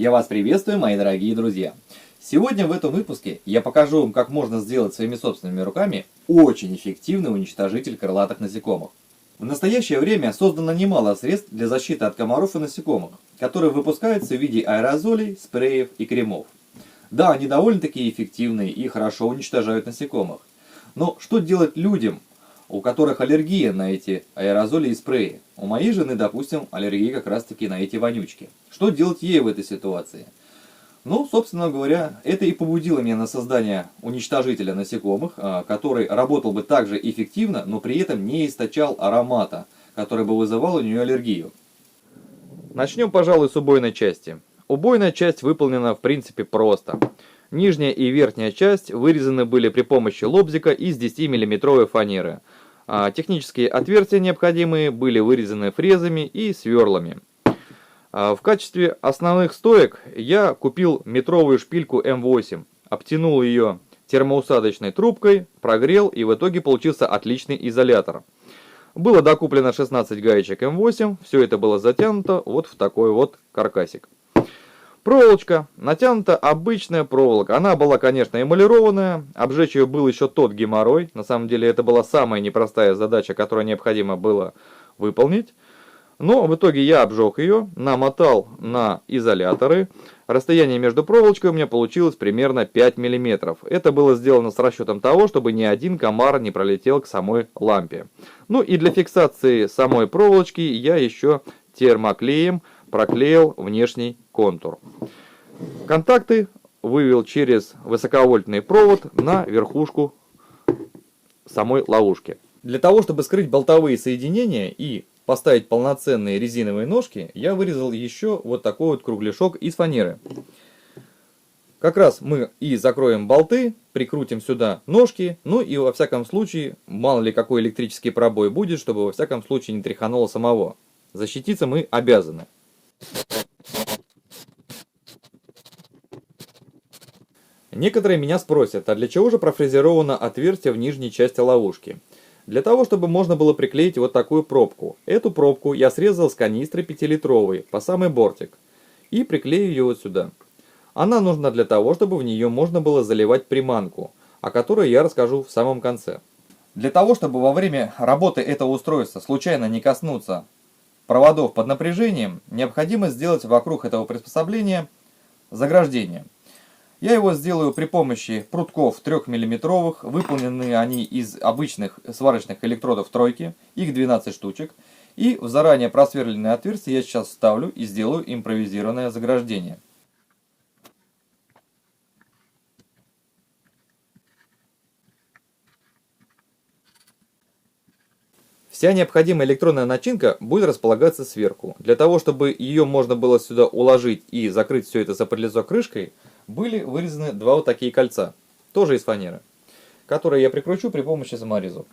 Я вас приветствую, мои дорогие друзья. Сегодня в этом выпуске я покажу вам, как можно сделать своими собственными руками очень эффективный уничтожитель крылатых насекомых. В настоящее время создано немало средств для защиты от комаров и насекомых, которые выпускаются в виде аэрозолей, спреев и кремов. Да, они довольно-таки эффективные и хорошо уничтожают насекомых. Но что делать людям, у которых аллергия на эти аэрозоли и спреи? У моей жены, допустим, аллергия как раз-таки на эти вонючки. Что делать ей в этой ситуации? Ну, собственно говоря, это и побудило меня на создание уничтожителя насекомых, который работал бы также эффективно, но при этом не источал аромата, который бы вызывал у нее аллергию. Начнем, пожалуй, с убойной части. Убойная часть выполнена в принципе просто. Нижняя и верхняя часть вырезаны были при помощи лобзика из 10-мм фанеры. Технические отверстия необходимые были вырезаны фрезами и сверлами. В качестве основных стоек я купил метровую шпильку М8, обтянул ее термоусадочной трубкой, прогрел, и в итоге получился отличный изолятор. Было докуплено 16 гаечек М8, все это было затянуто вот в такой вот каркасик. Проволочка. Натянута обычная проволока. Она была, конечно, эмалированная. Обжечь ее был еще тот геморрой. На самом деле это была самая непростая задача, которую необходимо было выполнить. Но в итоге я обжег ее, намотал на изоляторы. Расстояние между проволочкой у меня получилось примерно 5 мм. Это было сделано с расчетом того, чтобы ни один комар не пролетел к самой лампе. Ну и для фиксации самой проволочки я еще термоклеем проклеил внешний контур. Контакты вывел через высоковольтный провод на верхушку самой ловушки. Для того, чтобы скрыть болтовые соединения и поставить полноценные резиновые ножки, я вырезал еще вот такой вот кругляшок из фанеры. Как раз мы и закроем болты, прикрутим сюда ножки, ну и во всяком случае, мало ли какой электрический пробой будет, чтобы во всяком случае не тряхануло самого. Защититься мы обязаны. Некоторые меня спросят, а для чего же профрезеровано отверстие в нижней части ловушки? Для того, чтобы можно было приклеить вот такую пробку. Эту пробку я срезал с канистры 5-литровой по самый бортик и приклею ее вот сюда. Она нужна для того, чтобы в нее можно было заливать приманку, о которой я расскажу в самом конце. Для того, чтобы во время работы этого устройства случайно не коснуться проводов под напряжением, необходимо сделать вокруг этого приспособления заграждение. Я его сделаю при помощи прутков 3-мм, выполнены они из обычных сварочных электродов тройки, их 12 штучек, и в заранее просверленное отверстие я сейчас вставлю и сделаю импровизированное заграждение. Вся необходимая электронная начинка будет располагаться сверху. Для того, чтобы ее можно было сюда уложить и закрыть все это запыльцо крышкой, были вырезаны два вот такие кольца, тоже из фанеры, которые я прикручу при помощи саморезов.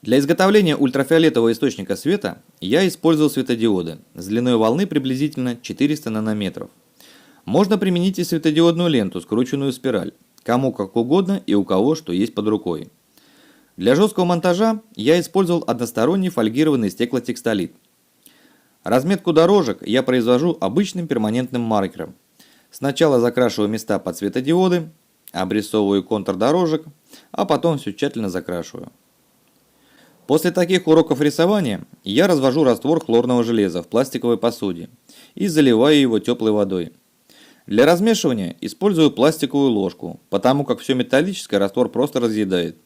Для изготовления ультрафиолетового источника света я использовал светодиоды с длиной волны приблизительно 400 нанометров. Можно применить и светодиодную ленту, скрученную в спираль, кому как угодно и у кого что есть под рукой. Для жесткого монтажа я использовал односторонний фольгированный стеклотекстолит. Разметку дорожек я произвожу обычным перманентным маркером. Сначала закрашиваю места под светодиоды, обрисовываю контур дорожек, а потом все тщательно закрашиваю. После таких уроков рисования я развожу раствор хлорного железа в пластиковой посуде и заливаю его теплой водой. Для размешивания использую пластиковую ложку, потому как все металлическое раствор просто разъедает.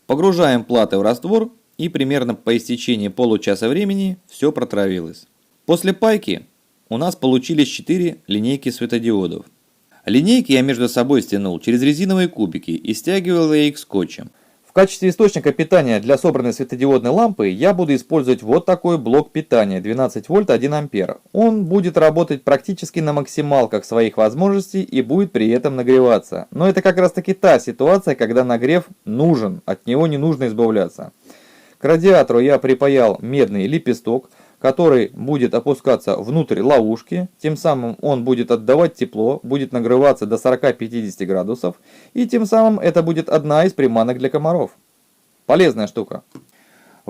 Погружаем платы в раствор, и примерно по истечении получаса времени все протравилось. После пайки у нас получились 4 линейки светодиодов. Линейки я между собой стянул через резиновые кубики и стягивал я их скотчем. В качестве источника питания для собранной светодиодной лампы я буду использовать вот такой блок питания 12 вольт 1 ампер. Он будет работать практически на максималках своих возможностей и будет при этом нагреваться. Но это как раз таки та ситуация, когда нагрев нужен, от него не нужно избавляться. К радиатору я припаял медный лепесток, который будет опускаться внутрь ловушки, тем самым он будет отдавать тепло, будет нагреваться до 40-50 градусов, и тем самым это будет одна из приманок для комаров. Полезная штука.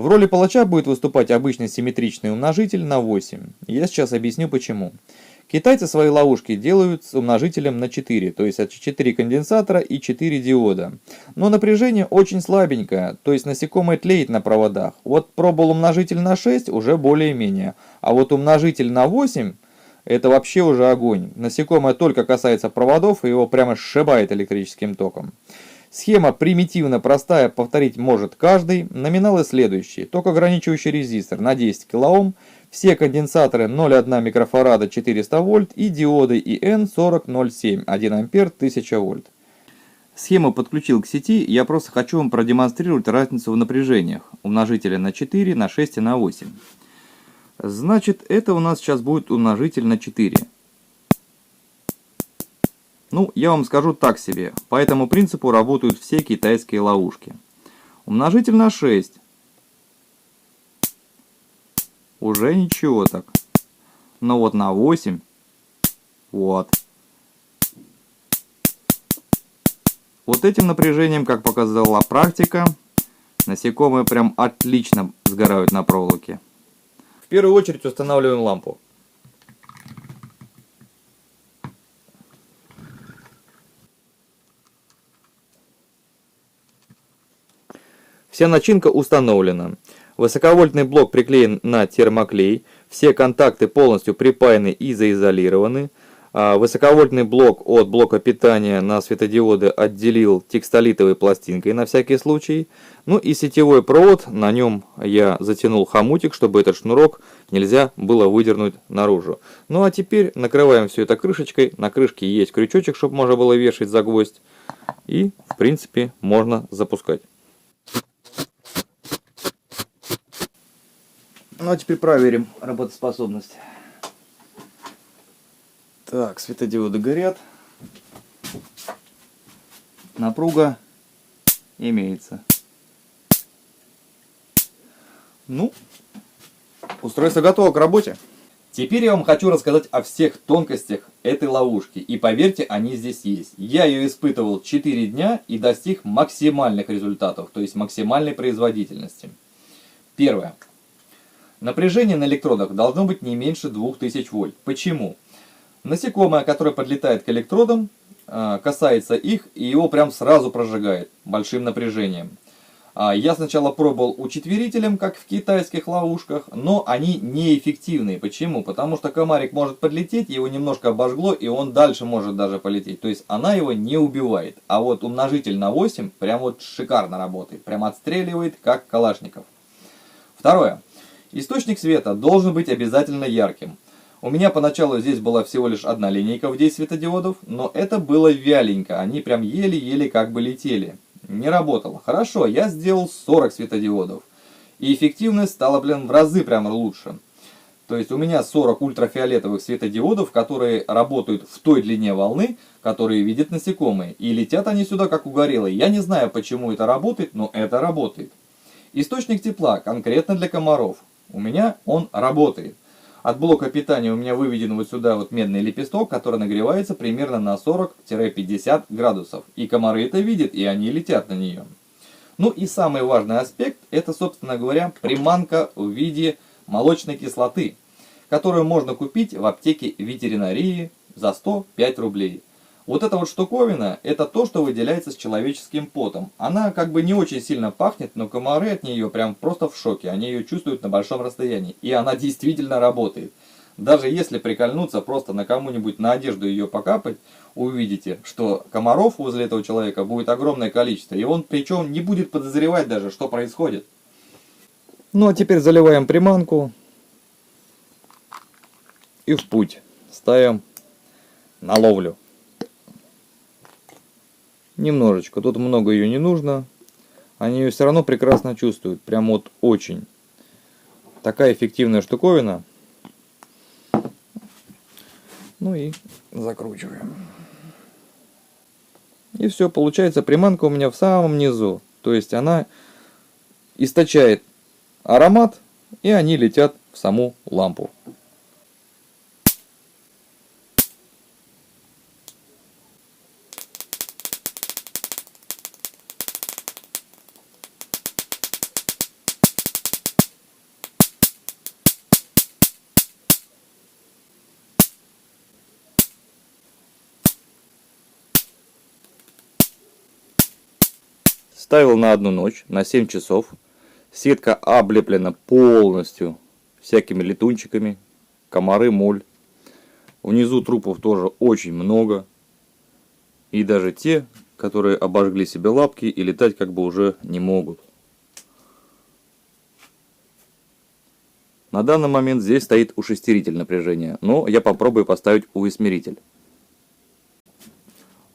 В роли палача будет выступать обычный симметричный умножитель на 8. Я сейчас объясню почему. Китайцы свои ловушки делают с умножителем на 4, то есть 4 конденсатора и 4 диода. Но напряжение очень слабенькое, то есть насекомое тлеет на проводах. Вот пробовал умножитель на 6, уже более-менее. А вот умножитель на 8, это вообще уже огонь. Насекомое только касается проводов, и его прямо сшибает электрическим током. Схема примитивно простая, повторить может каждый. Номиналы следующие. Ток ограничивающий резистор на 10 кОм, все конденсаторы 0,1 микрофарада 400 вольт и диоды ИН 4007 1 ампер 1000 вольт. Схему подключил к сети, я просто хочу вам продемонстрировать разницу в напряжениях. Умножители на 4, на 6 и на 8. Значит, это у нас сейчас будет умножитель на 4. Ну, я вам скажу так себе. По этому принципу работают все китайские ловушки. Умножитель на 6. Уже ничего так. Но вот на 8. Вот. Вот этим напряжением, как показала практика, насекомые прям отлично сгорают на проволоке. В первую очередь устанавливаем лампу. Вся начинка установлена. Высоковольтный блок приклеен на термоклей. Все контакты полностью припаяны и заизолированы. Высоковольтный блок от блока питания на светодиоды отделил текстолитовой пластинкой на всякий случай. Ну и сетевой провод, на нем я затянул хомутик, чтобы этот шнурок нельзя было выдернуть наружу. Ну а теперь накрываем все это крышечкой. На крышке есть крючочек, чтобы можно было вешать за гвоздь. И в принципе можно запускать. Ну а теперь проверим работоспособность. Так, светодиоды горят. Напруга имеется. Ну, устройство готово к работе. Теперь я вам хочу рассказать о всех тонкостях этой ловушки. И поверьте, они здесь есть. Я ее испытывал 4 дня и достиг максимальных результатов, то есть максимальной производительности. Первое. Напряжение на электродах должно быть не меньше 2000 вольт. Почему? Насекомое, которое подлетает к электродам, касается их и его прям сразу прожигает большим напряжением. Я сначала пробовал учетверителем, как в китайских ловушках, но они неэффективные. Почему? Потому что комарик может подлететь, его немножко обожгло, и он дальше может даже полететь. То есть она его не убивает. А вот умножитель на 8 прям вот шикарно работает. Прям отстреливает, как калашников. Второе. Источник света должен быть обязательно ярким. У меня поначалу здесь была всего лишь одна линейка в 10 светодиодов, но это было вяленько, они прям еле-еле как бы летели. Не работало. Хорошо, я сделал 40 светодиодов, и эффективность стала, в разы прям лучше. То есть у меня 40 ультрафиолетовых светодиодов, которые работают в той длине волны, которые видят насекомые, и летят они сюда как угорелые. Я не знаю, почему это работает, но это работает. Источник тепла конкретно для комаров. У меня он работает. От блока питания у меня выведен вот сюда вот медный лепесток, который нагревается примерно на 40-50 градусов. И комары это видят, и они летят на нее. Ну и самый важный аспект, это, собственно говоря, приманка в виде молочной кислоты, которую можно купить в аптеке ветеринарии за 105 рублей. Вот эта вот штуковина, это то, что выделяется с человеческим потом. Она как бы не очень сильно пахнет, но комары от нее прям просто в шоке. Они ее чувствуют на большом расстоянии. И она действительно работает. Даже если прикольнуться просто на кому-нибудь на одежду ее покапать, увидите, что комаров возле этого человека будет огромное количество. И он причем не будет подозревать даже, что происходит. Ну а теперь заливаем приманку. И в путь. Ставим на ловлю. Немножечко, тут много ее не нужно. Они ее все равно прекрасно чувствуют. Прям вот очень. Такая эффективная штуковина. Ну и закручиваем. И все, получается приманка у меня в самом низу. То есть она источает аромат, и они летят в саму лампу. Ставил на одну ночь, на 7 часов. Сетка облеплена полностью всякими летунчиками, комары, моль. Внизу трупов тоже очень много. И даже те, которые обожгли себе лапки и летать как бы уже не могут. На данный момент здесь стоит ушестеритель напряжения, но я попробую поставить увесмеритель.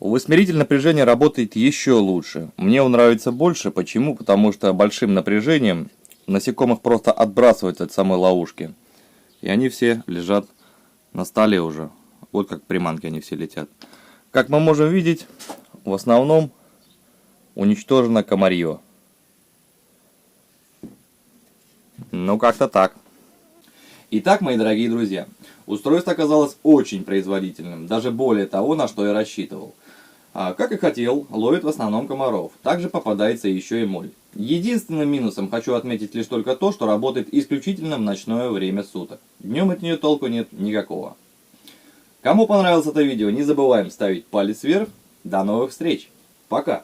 Увесмеритель напряжения работает еще лучше. Мне он нравится больше. Почему? Потому что большим напряжением насекомых просто отбрасывают от самой ловушки. И они все лежат на столе уже. Вот как приманки они все летят. Как мы можем видеть, в основном уничтожено комарье. Ну, как-то так. Итак, мои дорогие друзья, устройство оказалось очень производительным. Даже более того, на что я рассчитывал. Как и хотел, ловит в основном комаров. Также попадается еще и моль. Единственным минусом хочу отметить лишь только то, что работает исключительно в ночное время суток. Днем от нее толку нет никакого. Кому понравилось это видео, не забываем ставить палец вверх. До новых встреч. Пока.